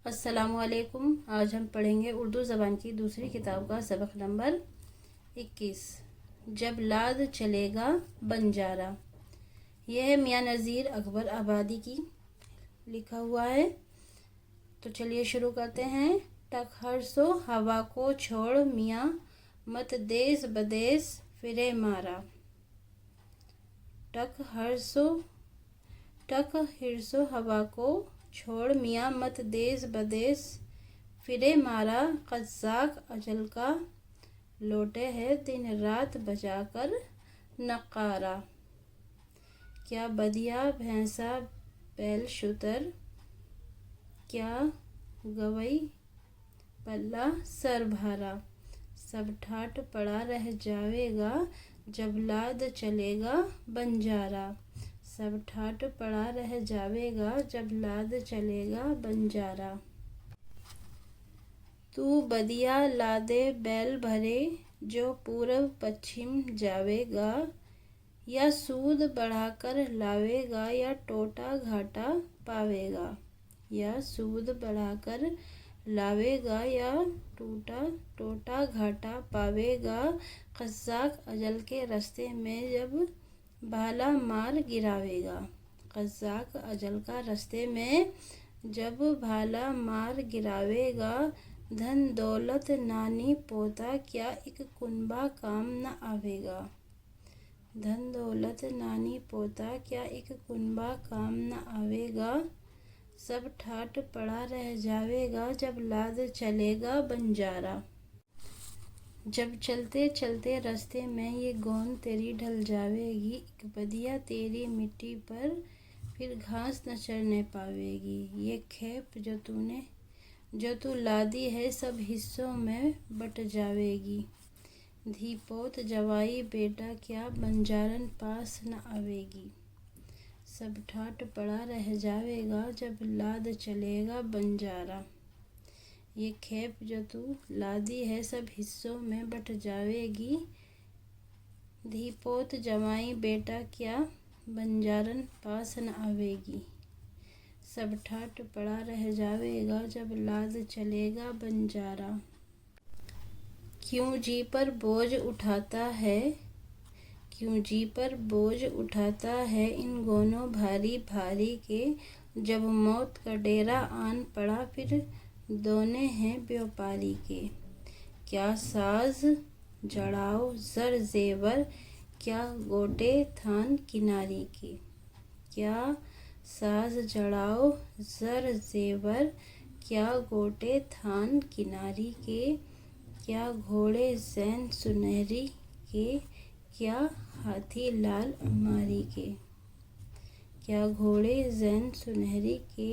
अस्सलामुअलैकुम। आज हम पढ़ेंगे उर्दू ज़बान की दूसरी किताब का सबक नंबर 21। जब लाद चलेगा बंजारा। यह है मियाँ नज़ीर अकबर आबादी की लिखा हुआ है। तो चलिए शुरू करते हैं। टक हर सो हवा को छोड़ मियाँ, मत देश बदेश फिरे मारा। टक हिरसो हवा को छोड़ मियाँ, मत देश बदेश फिरे मारा। कज़्ज़ाक़ अजल का लौटे है दिन रात बजाकर नक़ारा। क्या बदिया भैंसा बैल शुतर, क्या गवई पल्ला सर भारा। सब ठाट पड़ा रह जावेगा जब लाद चलेगा बंजारा। सब ठाट पड़ा रह जावेगा जब लाद चलेगा बंजारा। तू बदिया लादे बैल भरे जो पूरब पश्चिम जावेगा। या सूद बढ़ाकर लावेगा या टोटा घाटा पावेगा। या सूद बढ़ाकर लावेगा या टोटा घाटा पावेगा। कज़्ज़ाक़ अजल के रास्ते में जब भाला मार गिरावेगा। कज़्ज़ाक़ अजल का रास्ते में जब भाला मार गिरावेगा। धन दौलत नानी पोता क्या एक कुनबा काम न आवेगा। धन दौलत नानी पोता क्या एक कुनबा काम न आवेगा। सब ठाट पड़ा रह जावेगा जब लाद चलेगा बंजारा। जब चलते चलते रास्ते में ये गोंद तेरी ढल जावेगी। एक बदिया तेरी मिट्टी पर फिर घास न चरने पावेगी। ये खेप जो तू लादी है सब हिस्सों में बट जावेगी। धी पोत जवाई बेटा क्या बंजारन पास न आवेगी। सब ठाट पड़ा रह जावेगा जब लाद चलेगा बंजारा। ये खेप जो तू लादी है सब हिस्सों में बट जावेगी। धी पोत जवाई बेटा क्या बंजारन पास न आवेगी। सब ठाट पड़ा रह जावेगा जब लाद चलेगा बंजारा। क्यों जी पर बोझ उठाता है, क्यों जी पर बोझ उठाता है इन गोनों भारी भारी के। जब मौत का डेरा आन पड़ा फिर दोने हैं व्यापारी के। क्या साज जड़ाओ जर जेवर क्या गोटे थान किनारी के। क्या साज जड़ाओ जर जेवर क्या गोटे थान किनारी के। क्या घोड़े ज़ैन सुनहरी के क्या हाथी लाल अमारी के। क्या घोड़े ज़ैन सुनहरी के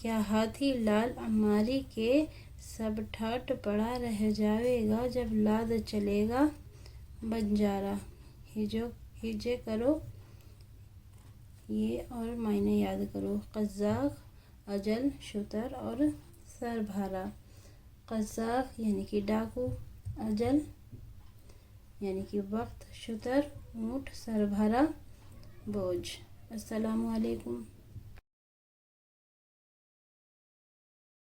क्या हाथी लाल अमारी के। सब ठाट पड़ा रह जावेगा जब लाद चलेगा बंजारा। हिजे करो ये और मायने याद करो। कज़्ज़ाक़ अजल शुतर और सरभारा। कज़्ज़ाक़ यानी कि डाकू, अजल यानी कि वक्त, शुतर ऊँट, सरभारा बोझ। अस्सलामु अलैकुम।